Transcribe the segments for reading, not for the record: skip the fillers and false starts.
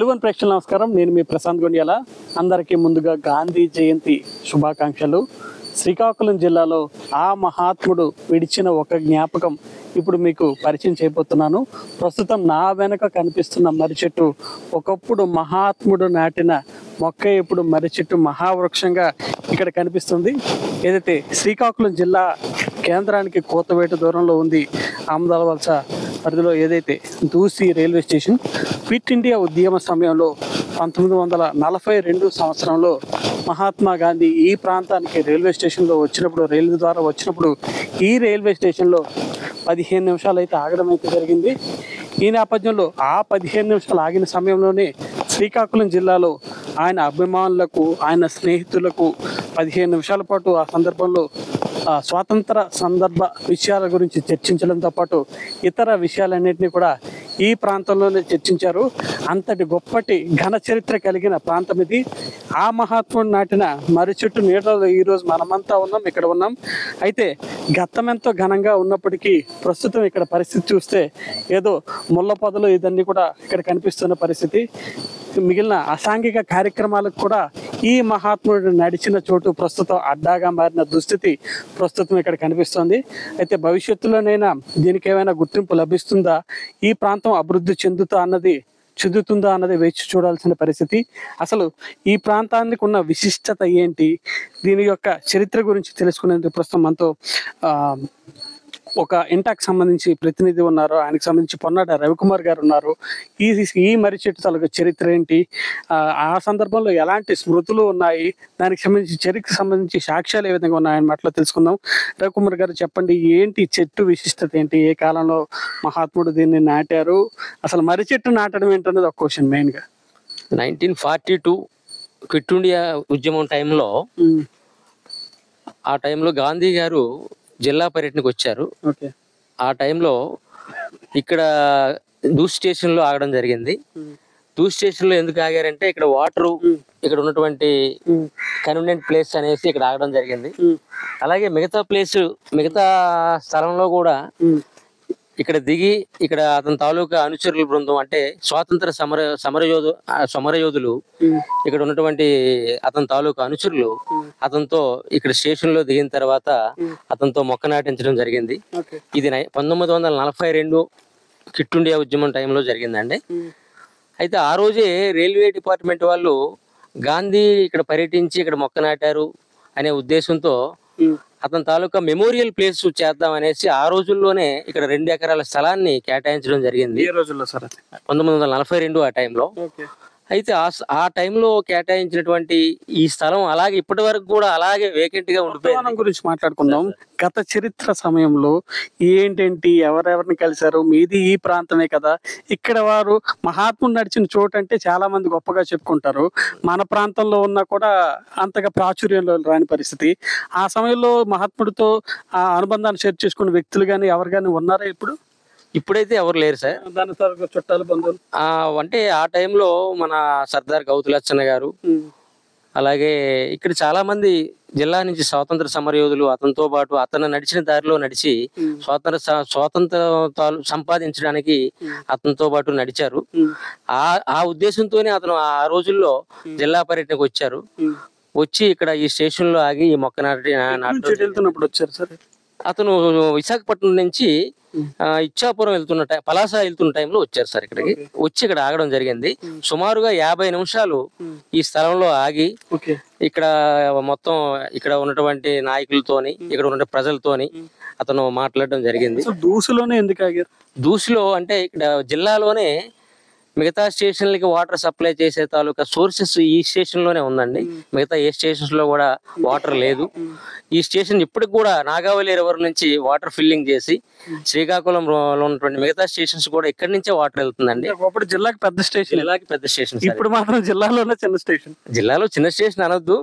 తెలుగు ప్రేక్షకులకు నమస్కారం. నేను మీ ప్రశాంత్ గొండియాల. అందరికీ ముందుగా గాంధీ జయంతి శుభాకాంక్షలు. శ్రీకాకుళం జిల్లాలో ఆ మహాత్ముడు విడిచిన ఒక జ్ఞాపకం ఇప్పుడు మీకు పరిచయం చేయబోతున్నాను. ప్రస్తుతం నా వెనక కనిపిస్తున్న మర్రి చెట్టు ఒకప్పుడు మహాత్ముడు నాటిన మొక్క ఇప్పుడు మర్రి చెట్టు మహావృక్షంగా ఇక్కడ కనిపిస్తుంది. ఏదైతే శ్రీకాకుళం జిల్లా కేంద్రానికి కోతవేట దూరంలో ఉంది. ఆమదాలవలస పరిధిలో ఏదైతే దూసి రైల్వే స్టేషన్ క్విట్ ఇండియా ఉద్యమ సమయంలో 1942 సంవత్సరంలో మహాత్మా గాంధీ ఈ ప్రాంతానికి రైల్వే స్టేషన్లో వచ్చినప్పుడు, రైలు ద్వారా వచ్చినప్పుడు ఈ రైల్వే స్టేషన్లో 15 నిమిషాలు అయితే ఆగడం అయితే జరిగింది. ఈ నేపథ్యంలో ఆ 15 నిమిషాలు ఆగిన సమయంలోనే శ్రీకాకుళం జిల్లాలో ఆయన అభిమానులకు, ఆయన స్నేహితులకు 15 నిమిషాల పాటు ఆ సందర్భంలో స్వాతంత్ర సందర్భ విషయాల గురించి చర్చించడంతో పాటు ఇతర విషయాలన్నింటినీ కూడా ఈ ప్రాంతంలోనే చర్చించారు. అంతటి గొప్పటి ఘన చరిత్ర కలిగిన ప్రాంతం ఇది. ఆ మహాత్ముడు నాటిన మర్రి చెట్టు నీడలో ఈరోజు మనమంతా ఉన్నాం, ఇక్కడ ఉన్నాం. అయితే గతం ఎంతో ఘనంగా ఉన్నప్పటికీ ప్రస్తుతం ఇక్కడ పరిస్థితి చూస్తే ఏదో ముళ్ళ పొదలు ఇదన్నీ కూడా ఇక్కడ కనిపిస్తున్న పరిస్థితి. మిగిలిన అసాంఘిక కార్యక్రమాలకు కూడా ఈ మహాత్ముడు నడిచిన చోటు ప్రస్తుతం అడ్డాగా మారిన దుస్థితి ప్రస్తుతం ఇక్కడ కనిపిస్తోంది. అయితే భవిష్యత్తులోనైనా దీనికి ఏమైనా గుర్తింపు లభిస్తుందా, ఈ ప్రాంతం అభివృద్ధి చెందుతుందా అన్నది వేచి చూడాల్సిన పరిస్థితి. అసలు ఈ ప్రాంతానికి ఉన్న విశిష్టత ఏంటి, దీని యొక్క చరిత్ర గురించి తెలుసుకునేందుకు ప్రస్తుతం మనతో ఒక ఇంటాక్ సంబంధించి ప్రతినిధి ఉన్నారు. ఆయనకు సంబంధించి పొన్నాడ రవికుమార్ గారు ఉన్నారు. ఈ మర్రి చెట్టు తాలూకు చరిత్ర ఏంటి, ఆ సందర్భంలో ఎలాంటి స్మృతులు ఉన్నాయి, దానికి సంబంధించి చరిత్రకు సంబంధించి సాక్ష్యాలు ఏ విధంగా ఉన్నాయని మాటలో తెలుసుకుందాం. రవికుమార్ గారు చెప్పండి, ఏంటి చెట్టు విశిష్టత ఏంటి, ఏ కాలంలో మహాత్ముడు దీన్ని నాటారు, అసలు మర్రి చెట్టు నాటడం ఏంటనేది ఒక క్వశ్చన్ మెయిన్గా. 1942 క్విట్ ఇండియా ఉద్యమం టైంలో, ఆ టైంలో గాంధీ గారు జిల్లా పర్యటనకు వచ్చారు. ఆ టైంలో ఇక్కడ దూస్ స్టేషన్ లో ఆగడం జరిగింది. దూస్ స్టేషన్ లో ఎందుకు ఆగారంటే ఇక్కడ వాటర్, ఇక్కడ ఉన్నటువంటి కన్వీనియంట్ ప్లేస్ అనేసి ఇక్కడ ఆగడం జరిగింది. అలాగే మిగతా స్థలంలో కూడా ఇక్కడ దిగి ఇక్కడ అతని తాలూకా అనుచరుల బృందం, అంటే స్వాతంత్ర సమరయోధులు ఇక్కడ ఉన్నటువంటి అతని తాలూకా అనుచరులు అతనితో ఇక్కడ స్టేషన్ లో దిగిన తర్వాత అతనితో మొక్క నాటించడం జరిగింది. ఇది 1942 క్విట్ ఇండియా ఉద్యమం టైంలో జరిగిందండి. అయితే ఆ రోజే రైల్వే డిపార్ట్మెంట్ వాళ్ళు గాంధీ ఇక్కడ పర్యటించి ఇక్కడ మొక్క నాటారు అనే ఉద్దేశంతో అతని తాలూకా మెమోరియల్ ప్లేస్ చేద్దాం అనేసి ఆ రోజుల్లోనే ఇక్కడ 2 ఎకరాల స్థలాన్ని కేటాయించడం జరిగింది. 1942 ఆ టైంలో. అయితే ఆ టైంలో కేటాయించినటువంటి ఈ స్థలం అలాగే ఇప్పటి వరకు కూడా అలాగే వేకెంట్ గా ఉండిపోయింది. గురించి మాట్లాడుకుందాం. గత చరిత్ర సమయంలో ఏంటేంటి, ఎవరెవరిని కలిశారు, మీది ఈ ప్రాంతమే కదా, ఇక్కడ వారు మహాత్ముడు నడిచిన చోటు అంటే చాలా మంది గొప్పగా చెప్పుకుంటారు. మన ప్రాంతంలో ఉన్నా కూడా అంతగా ప్రాచుర్యంలో రాని పరిస్థితి. ఆ సమయంలో మహాత్ముడితో ఆ అనుబంధాన్ని షేర్ చేసుకున్న వ్యక్తులు కానీ ఎవరు కానీ ఉన్నారా? ఇప్పుడైతే ఎవరు లేరు సార్. దాని చుట్టాలు, బంధువులు అంటే ఆ టైంలో మన సర్దార్ గౌతులచ్చన్న గారు, అలాగే ఇక్కడ చాలా మంది జిల్లా నుంచి స్వాతంత్ర సమరయోధులు అతనితో పాటు అతను నడిచిన దారిలో నడిచి స్వాతంత్ర సంపాదించడానికి అతనితో పాటు నడిచారు. ఆ ఉద్దేశంతోనే అతను ఆ రోజుల్లో జిల్లా పర్యటనకు వచ్చారు. వచ్చి ఇక్కడ ఈ స్టేషన్ లో ఆగి ఈ మొక్క నాటుతున్నప్పుడు వచ్చారు సార్. అతను విశాఖపట్నం నుంచి ఇచ్చాపురం పలాస వెళ్తున్న టైంలో వచ్చారు సార్. ఇక్కడికి వచ్చి ఇక్కడ ఆగడం జరిగింది. సుమారుగా 50 నిమిషాలు ఈ స్థలంలో ఆగి ఇక్కడ మొత్తం ఇక్కడ ఉన్నటువంటి నాయకులతోని, ఇక్కడ ఉన్న ప్రజలతోని అతను మాట్లాడడం జరిగింది. దూసులోనే ఎందుకు ఆగారు? దూసులో అంటే ఇక్కడ జిల్లాలోనే మిగతా స్టేషన్లకి వాటర్ సప్లై చేసే తాలూకా సోర్సెస్ ఈ స్టేషన్ లోనే ఉందండి. మిగతా ఏ స్టేషన్స్ లో కూడా వాటర్ లేదు. ఈ స్టేషన్ ఇప్పటికి కూడా నాగావళి రివర్ నుంచి వాటర్ ఫిల్లింగ్ చేసి శ్రీకాకుళంలో ఉన్నటువంటి మిగతా స్టేషన్స్ కూడా ఇక్కడి నుంచే వాటర్ వెళ్తుందండి. జిల్లాకి పెద్ద స్టేషన్, ఇప్పుడు మాత్రం జిల్లాలోనే చిన్న స్టేషన్. జిల్లాలో చిన్న స్టేషన్ అనొద్దు,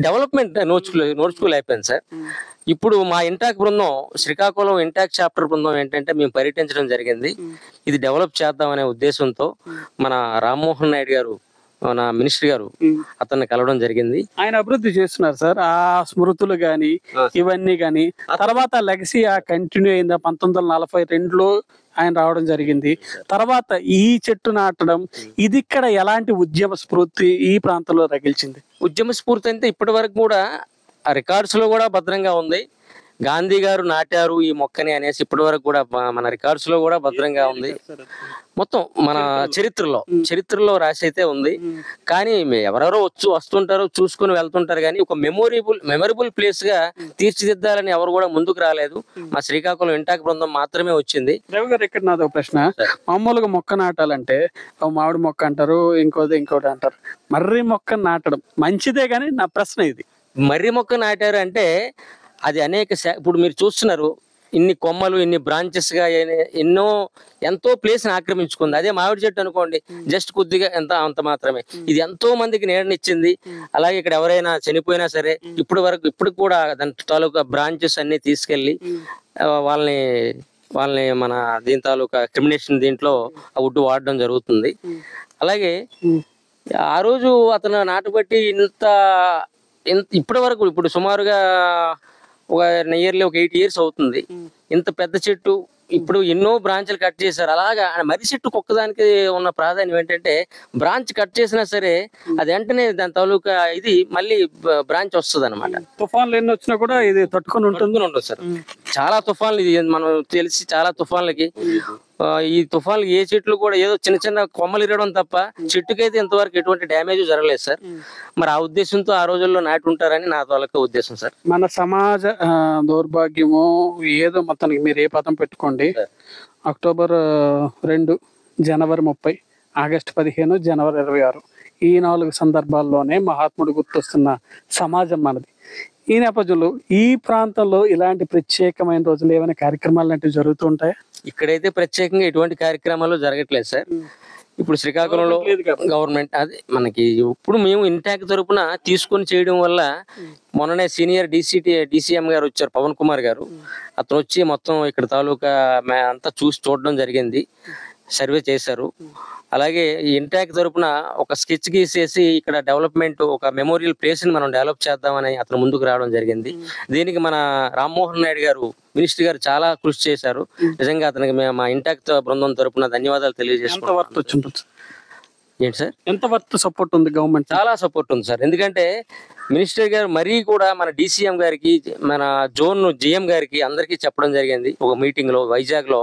డెవలప్మెంట్ నోచుకోలేకపోయింది సార్. ఇప్పుడు మా ఇంటాక్ బృందం, శ్రీకాకుళం ఇంటాక్ చాప్టర్ బృందం ఏంటంటే మేము పర్యటించడం జరిగింది. ఇది డెవలప్ చేద్దాం అనే ఉద్దేశంతో మన రామ్మోహన్ నాయుడు గారు మన మినిస్టర్ గారు అతన్ని కలవడం జరిగింది. ఆయన అభివృద్ధి చేస్తున్నారు సార్. ఆ స్మృతులు గాని ఇవన్నీ గాని తర్వాత లెగసీ కంటిన్యూ అయిందా? 1942లో ఆయన రావడం జరిగింది. తర్వాత ఈ చెట్టు నాటడం ఇది ఇక్కడ ఎలాంటి ఉద్యమ స్ఫూర్తి ఈ ప్రాంతంలో రగిల్చింది? ఉద్యమ స్ఫూర్తి అంటే ఇప్పటి వరకు కూడా ఆ రికార్డ్స్ లో కూడా భద్రంగా ఉంది. గాంధీ గారు నాటారు ఈ మొక్కని అనేసి ఇప్పటి వరకు కూడా మన రికార్డ్స్ లో కూడా భద్రంగా ఉంది. మొత్తం మన చరిత్రలో రాసి అయితే ఉంది. కానీ ఎవరెవరో వస్తుంటారు, చూసుకుని వెళ్తుంటారు. కానీ ఒక మెమొరబుల్ ప్లేస్ గా తీర్చిదిద్దాలని ఎవరు కూడా ముందుకు రాలేదు. మా శ్రీకాకుళం ఇంటాక్ బృందం మాత్రమే వచ్చింది. రవి గారు, ఇక్కడ నాదో ప్రశ్న. మామూలుగా మొక్క నాటాలంటే మామిడి మొక్క అంటారు, ఇంకోటి అంటారు. మర్రి మొక్క నాటడం మంచిదే, కానీ నా ప్రశ్న ఇది. మర్రి మొక్క నాటారు అంటే అది ఇప్పుడు మీరు చూస్తున్నారు, ఇన్ని కొమ్మలు, ఇన్ని బ్రాంచెస్ గా ఎంతో ప్లేస్ ని ఆక్రమించుకుంది. అదే మామిడి చెట్టు అనుకోండి, జస్ట్ కొద్దిగా అంత మాత్రమే. ఇది ఎంతో మందికి నీడనిచ్చింది. అలాగే ఇక్కడ ఎవరైనా చనిపోయినా సరే ఇప్పుడు కూడా దాని తాలూకా బ్రాంచెస్ అన్ని తీసుకెళ్లి వాళ్ళని మన దీని తాలూకా క్రిమినేషన్ దీంట్లో ఆ వుడ్ వాడడం జరుగుతుంది. అలాగే ఆ రోజు అతను నాటుబట్టి ఇప్పటి వరకు ఇప్పుడు సుమారుగా ఒక నియర్లీ ఒక 8 years అవుతుంది. ఇంత పెద్ద చెట్టు ఇప్పుడు ఎన్నో బ్రాంచ్లు కట్ చేశారు. అలాగా మర్రి చెట్టుకు ఒక్కదానికి ఉన్న ప్రాధాన్యం ఏంటంటే బ్రాంచ్ కట్ చేసినా సరే అది వెంటనే దాని తాలూకా ఇది మళ్ళీ బ్రాంచ్ వస్తుంది అనమాట. తుఫాన్లు ఎన్ని వచ్చినా కూడా ఇది తట్టుకొని ఉండదు సార్. చాలా తుఫాన్లు, ఇది మనం తెలిసి చాలా తుఫాన్లకి ఈ తుఫాన్లు ఏ చెట్లు కూడా ఏదో చిన్న చిన్న కొమ్మలు ఇరవడం తప్ప చెట్టుకైతే ఇంతవరకు ఎటువంటి డ్యామేజ్ జరగలేదు సార్. మరి ఆ ఉద్దేశంతో ఆ రోజుల్లో నాటి ఉంటారని నా తాలూకా ఉద్దేశం సార్. మన సమాజ దౌర్భాగ్యము ఏదో మొత్తానికి మీరు ఏ పదం పెట్టుకోండి, అక్టోబర్ 2, జనవరి 30, ఆగస్టు 15, జనవరి 26 ఈ 4 సందర్భాల్లోనే మహాత్ముడు గుర్తొస్తున్న సమాజం మనది. ఈ నేపథ్యంలో ఈ ప్రాంతంలో ఇలాంటి ప్రత్యేకమైన రోజులు ఏమైనా కార్యక్రమాలు లాంటివి జరుగుతూ ఉంటాయా? ఇక్కడైతే ప్రత్యేకంగా ఎటువంటి కార్యక్రమాలు జరగట్లేదు సార్. ఇప్పుడు శ్రీకాకుళంలో గవర్నమెంట్ అదే మనకి ఇప్పుడు మేము ఇంటాక్ తరపున తీసుకొని చేయడం వల్ల మొన్ననే సీనియర్ DCM గారు వచ్చారు, పవన్ కుమార్ గారు. అతను వచ్చి మొత్తం ఇక్కడ తాలూకా అంతా చూడడం జరిగింది, సర్వే చేశారు. అలాగే ఈ ఇంటాక్ తరపున ఒక స్కెచ్ గీసేసి ఇక్కడ డెవలప్మెంట్ ఒక మెమోరియల్ ప్లేస్ ని మనం డెవలప్ చేద్దామని అతను ముందుకు రావడం జరిగింది. దీనికి మన రామ్మోహన్ నాయుడు గారు మినిస్టర్ గారు చాలా కృషి చేశారు. నిజంగా అతనికి మేము మా ఇంటాక్ బృందం తరపున ధన్యవాదాలు తెలియజేసుకుంటాం. ఏంటి సార్, ఎంత వర్త్ సపోర్ట్ ఉంది? గవర్నమెంట్ చాలా సపోర్ట్ ఉంది సార్. ఎందుకంటే మినిస్టర్ గారు మరీ కూడా మన DCM గారికి, మన జోన్ GM గారికి అందరికీ చెప్పడం జరిగింది. ఒక మీటింగ్ లో వైజాగ్ లో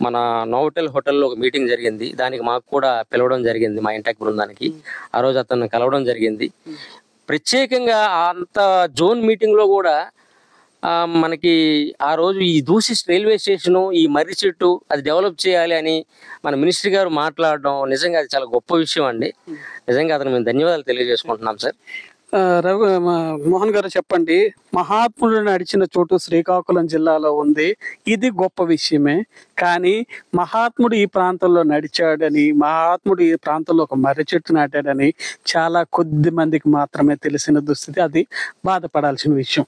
మన నోవోటెల్ హోటల్లో ఒక మీటింగ్ జరిగింది. దానికి మాకు కూడా పిలవడం జరిగింది, మా ఇంటాక్ బృందానికి. ఆ రోజు అతను కలవడం జరిగింది. ప్రత్యేకంగా అంత జోన్ మీటింగ్ లో కూడా మనకి ఆ రోజు ఈ దూసి రైల్వే స్టేషను, ఈ మర్రి చెట్టు అది డెవలప్ చేయాలి అని మన మినిస్టర్ గారు మాట్లాడడం నిజంగా అది చాలా గొప్ప విషయం అండి. నిజంగా అతను మేము ధన్యవాదాలు తెలియజేసుకుంటున్నాం సార్. మోహన్ గారు చెప్పండి, మహాత్ముడు నడిచిన చోటు శ్రీకాకుళం జిల్లాలో ఉంది, ఇది గొప్ప విషయమే. కానీ మహాత్ముడు ఈ ప్రాంతంలో నడిచాడని, మహాత్ముడు ఈ ప్రాంతంలో ఒక మర్రి చెట్టు నాటాడని చాలా కొద్ది మందికి మాత్రమే తెలిసిన దుస్థితి. అది బాధపడాల్సిన విషయం.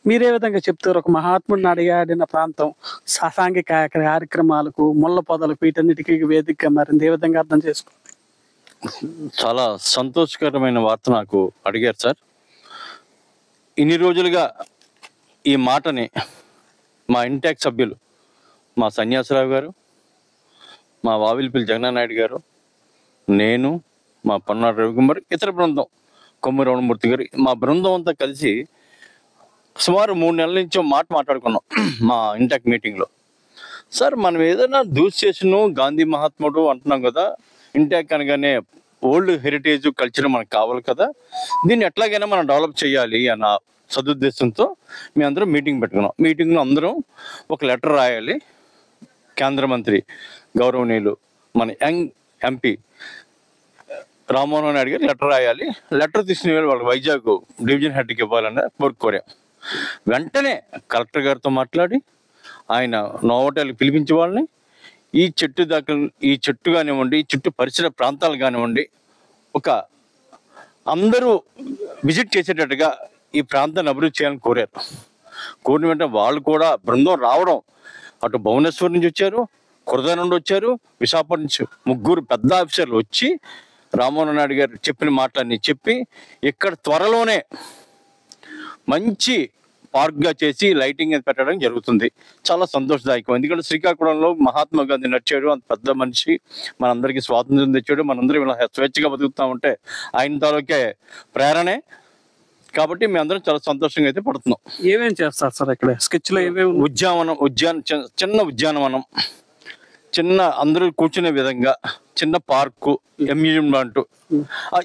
మీరే విధంగా చెప్తారు? ఒక మహాత్ముడు నడియాడిన ప్రాంతం సాంఘిక కార్యక్రమాలకు, ముళ్ళ పొదలకు, వీటన్నిటికీ వేదికగా మారింది. ఏ విధంగా అర్థం చేసుకోవాలి? చాలా సంతోషకరమైన వార్త నాకు అడిగారు సార్. ఇన్ని రోజులుగా ఈ మాటని మా ఇంటాక్ సభ్యులు, మా సన్యాసరావు గారు, మా వావిలిపల్లి జగన్నానాయుడు గారు, నేను, మా పన్నాడు రవికుమార్, ఇతర బృందం కొమ్మ రమణమూర్తి గారు, మా బృందం అంతా కలిసి సుమారు 3 నెలల నుంచి మాట్లాడుకున్నాం మా ఇంటాక్ మీటింగ్లో. సార్, మనం ఏదైనా దూసేషను గాంధీ మహాత్ముడు అంటున్నాం కదా, ఇంటాక్ అనగానే ఓల్డ్ హెరిటేజ్ కల్చర్ మనకు కావాలి కదా, దీన్ని ఎట్లాగైనా మనం డెవలప్ చేయాలి అన్న సదుద్దేశంతో మేమందరం మీటింగ్ పెట్టుకున్నాం. మీటింగ్లో అందరం ఒక లెటర్ రాయాలి. కేంద్ర మంత్రి గౌరవనీయులు మన యంగ్ MP రామ్మోహన్ నాయుడు గారు లెటర్ రాయాలి. లెటర్ తీసుకుని వాళ్ళకి వైజాగ్ డివిజన్ హెడ్కి ఇవ్వాలని కోరాం. వెంటనే కలెక్టర్ గారితో మాట్లాడి ఆయన నోవోటెల్కి పిలిపించే వాళ్ళని ఈ చెట్టు కానివ్వండి, ఈ చుట్టూ పరిసర ప్రాంతాలు కానివ్వండి, ఒక అందరూ విజిట్ చేసేటట్టుగా ఈ ప్రాంతాన్ని అభివృద్ధి చేయాలని కోరిన వెంటనే వాళ్ళు కూడా బృందం రావడం, అటు భువనేశ్వర్ నుంచి వచ్చారు, కుర్దా నుండి వచ్చారు, విశాఖపట్నం నుంచి 3 పెద్ద ఆఫీసర్లు వచ్చి రామ్మోహన్ నాయుడు గారు చెప్పిన మాటలన్నీ చెప్పి ఇక్కడ త్వరలోనే మంచి పార్క్గా చేసి లైటింగ్ అది పెట్టడం జరుగుతుంది. చాలా సంతోషదాయకం. ఎందుకంటే శ్రీకాకుళంలో మహాత్మా గాంధీ నడిచాడు, అంత పెద్ద మనిషి, మనందరికీ స్వాతంత్రం తెచ్చాడు. మనందరం ఇలా స్వేచ్ఛగా బతుకుతా ఉంటే ఆయన తాలూకే ప్రేరణే. కాబట్టి మేము అందరం చాలా సంతోషంగా అయితే పడుతున్నాం. ఏమేం చేస్తారు సార్ ఇక్కడ స్కెచ్లో? ఏమేమి? చిన్న ఉద్యానవనం, చిన్న అందరూ కూర్చునే విధంగా చిన్న పార్కు, అమ్యూజ్మెంట్,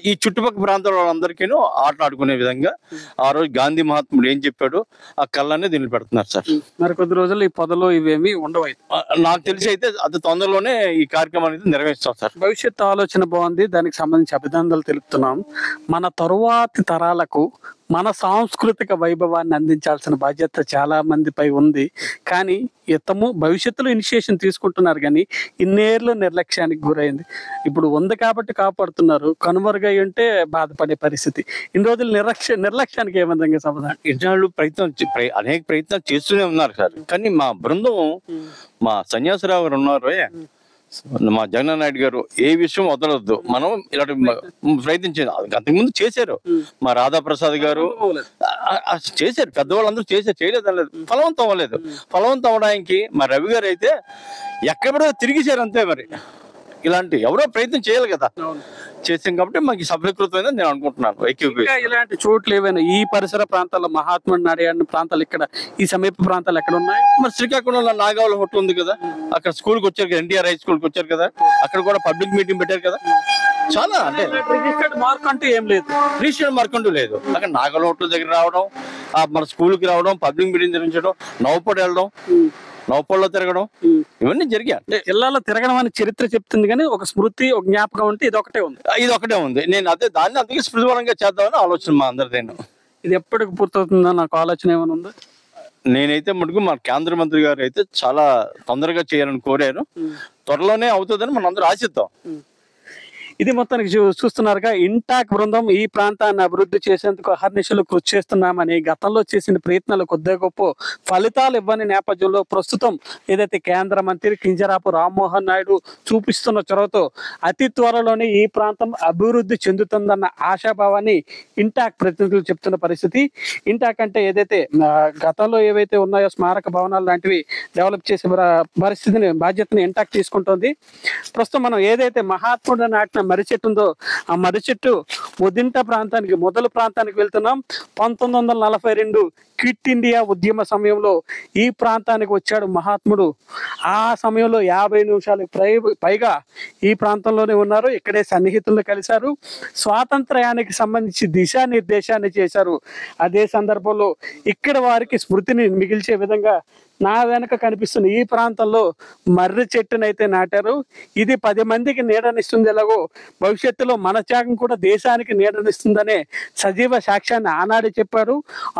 ఈ చుట్టుపక్కల ప్రాంతాల వాళ్ళందరికీ ఆట ఆడుకునే విధంగా ఆ రోజు గాంధీ మహాత్ముడు ఏం చెప్పాడు ఆ కళ్ళనే దీన్ని పెడుతున్నారు సార్. మరి కొద్ది రోజులు ఈ పొదలు ఇవేమి ఉండవు. నాకు తెలిసి అయితే అతి తొందరలోనే ఈ కార్యక్రమం అనేది నిర్వహిస్తాం సార్. భవిష్యత్తు ఆలోచన బాగుంది, దానికి సంబంధించి అభినందనలు తెలుపుతున్నాం. మన తరువాతి తరాలకు మన సాంస్కృతిక వైభవాన్ని అందించాల్సిన బాధ్యత చాలా మందిపై ఉంది. కానీ భవిష్యత్తులో ఇనిషియేషన్ తీసుకుంటున్నారు, కానీ ఇన్నేళ్ళు నిర్లక్ష్యానికి గురైంది. ఇప్పుడు ఉంది కాబట్టి కాపాడుతున్నారు, కనుమరుగై ఉంటే బాధపడే పరిస్థితి. ఇన్ని రోజులు నిర్లక్ష్యానికి ఏ విధంగా సమాధానం? ఇన్నాళ్ళు అనేక ప్రయత్నాలు చేస్తూనే ఉన్నారు సార్. కానీ మా బృందం, మా సన్యాసరావు గారు ఉన్నారు, మా జగన్ నాయుడు గారు, ఏ విషయం వదలొద్దు, మనం ఇలాంటి ప్రయత్నించారు. అంతకుముందు చేశారు, మా రాధాప్రసాద్ గారు చేశారు, పెద్దవాళ్ళందరూ చేశారు, చేయలేదనలేదు, ఫలవంతం అవ్వలేదు. ఫలవంతం అవడానికి మా రవి గారు అయితే ఎక్కడో తిరిగిశారు అంతే. మరి ఇలాంటి ఎవరో ప్రయత్నం చేయాలి కదా, చేసాం కాబట్టి మాకు సఫలీకృతమైందని నేను అనుకుంటున్నాను. ఇలాంటి చోట్లు ఏవైనా ఈ పరిసర ప్రాంతాల్లో మహాత్ముడు నడియాడిన ప్రాంతాలు ఇక్కడ ఈ సమీప ప్రాంతాలు ఎక్కడ ఉన్నాయి? మరి శ్రీకాకుళంలో నాగావళి హోటల్ ఉంది కదా, అక్కడ స్కూల్కి వచ్చారు కదా, ఎన్టీఆర్ హై స్కూల్కి వచ్చారు కదా, అక్కడ కూడా పబ్లిక్ మీటింగ్ పెట్టారు కదా. చాలా అంటే రిజిస్టర్డ్ మార్క్ అంటూ ఏం లేదు, రిజిస్టర్డ్ మార్క్ అంటూ లేదు. అక్కడ నాగావళి హోటల్ దగ్గర రావడం, మన స్కూల్కి రావడం, పబ్లిక్ మీటింగ్ నిర్వహించడం, నవ్వుపడి వెళ్ళడం, నౌపల్లో తిరగడం, ఇవన్నీ జరిగాయి. జిల్లాలో తిరగడం అని చరిత్ర చెప్తుంది, కానీ ఒక స్మృతి, ఒక జ్ఞాపకం అంటే ఇది ఒకటే ఉంది. నేను దాన్ని అందుకే స్మృతివరంగా చేద్దామని ఆలోచన మా అందరిదేను. ఇది ఎప్పటికి పూర్తవుతుందో నాకు ఆలోచన ఏమైనా ఉందా? నేనైతే మటుకు మా కేంద్ర మంత్రి గారు అయితే చాలా తొందరగా చేయాలని కోరారు. త్వరలోనే అవుతుందని మనం అందరూ ఆశిద్దాం. ఇది మొత్తానికి చూస్తున్నారుగా, ఇంటాక్ బృందం ఈ ప్రాంతాన్ని అభివృద్ధి చేసేందుకు అహర్నిశలు కృషి చేస్తున్నామని, గతంలో చేసిన ప్రయత్నాలు కొద్దిగా గొప్ప ఫలితాలు ఇవ్వని నేపథ్యంలో ప్రస్తుతం ఏదైతే కేంద్ర మంత్రి కింజరాపు రామ్మోహన్ నాయుడు చూపిస్తున్న చొరవతో అతి త్వరలోనే ఈ ప్రాంతం అభివృద్ధి చెందుతుందన్న ఆశాభావాన్ని ఇంటాక్ ప్రతినిధులు చెప్తున్న పరిస్థితి. ఇంటాక్ అంటే ఏదైతే గతంలో ఏవైతే ఉన్నాయో స్మారక భవనాలు లాంటివి డెవలప్ చేసే బాధ్యతని ఇంటాక్ తీసుకుంటోంది. ప్రస్తుతం మనం ఏదైతే మహాత్ముడు నాటిన మర్రి చెట్టు ఉందో ఆ మర్రి చెట్టు మొదలు ప్రాంతానికి వెళ్తున్నాం. 1942 క్విట్ ఇండియా ఉద్యమ సమయంలో ఈ ప్రాంతానికి వచ్చాడు మహాత్ముడు. ఆ సమయంలో 50 నిమిషాలకు పైగా ఈ ప్రాంతంలోనే ఉన్నారు, ఇక్కడే సన్నిహితులను కలిశారు, స్వాతంత్ర్యానికి సంబంధించి దిశానిర్దేశాన్ని చేశారు. అదే సందర్భంలో ఇక్కడ వారికి స్మృతిని మిగిల్చే విధంగా నా వెనక కనిపిస్తున్న ఈ ప్రాంతంలో మర్రి చెట్టునైతే నాటారు. ఇది 10 మందికి నీడనిస్తుంది. ఎలాగో భవిష్యత్తులో మన త్యాగం కూడా దేశానికి నీడనిస్తుందనే సజీవ సాక్ష్యాన్ని ఆనాడే చెప్పారు.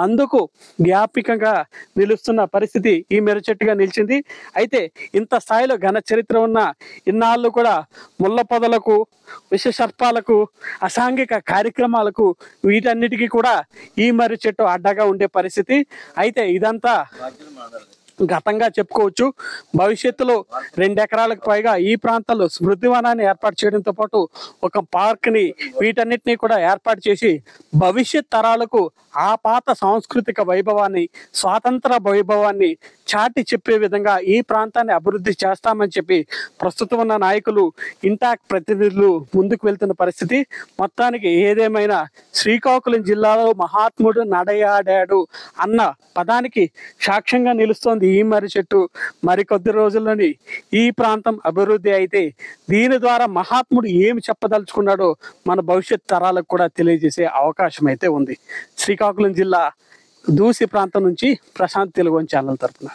అందుకు జ్ఞాపికంగా నిలుస్తున్న పరిస్థితి ఈ మర్రి చెట్టుగా నిలిచింది. అయితే ఇంత స్థాయిలో ఘన చరిత్ర ఉన్న ఇన్నాళ్ళు కూడా ముళ్ళ పొదలకు, విష సర్పాలకు, అసాంఘిక కార్యక్రమాలకు, వీటన్నిటికీ కూడా ఈ మర్రి చెట్టు అడ్డగా ఉండే పరిస్థితి. అయితే ఇదంతా గతంగా చెప్పుకోవచ్చు. భవిష్యత్తులో 2 ఎకరాలకు పైగా ఈ ప్రాంతాల్లో స్మృతివనాన్ని ఏర్పాటు చేయడంతో పాటు ఒక పార్క్ని, వీటన్నిటినీ కూడా ఏర్పాటు చేసి భవిష్యత్ తరాలకు ఆ పాత సాంస్కృతిక వైభవాన్ని, స్వాతంత్ర వైభవాన్ని చాటి చెప్పే విధంగా ఈ ప్రాంతాన్ని అభివృద్ధి చేస్తామని చెప్పి ప్రస్తుతం ఉన్న నాయకులు, ఇంటాక్ ప్రతినిధులు ముందుకు వెళ్తున్న పరిస్థితి. మొత్తానికి ఏదేమైనా శ్రీకాకుళం జిల్లాలో మహాత్ముడు నడయాడాడు అన్న పదానికి సాక్ష్యంగా నిలుస్తోంది ఈ మర్రి చెట్టు. మరికొద్ది రోజుల్లోని ఈ ప్రాంతం అభివృద్ధి అయితే దీని ద్వారా మహాత్ముడు ఏమి చెప్పదలుచుకున్నాడో మన భవిష్యత్ తరాలకు కూడా తెలియజేసే అవకాశం అయితే ఉంది. శ్రీకాకుళం జిల్లా దూసి ప్రాంతం నుంచి ప్రశాంత్ తెలుగు ఛానల్ తరపున.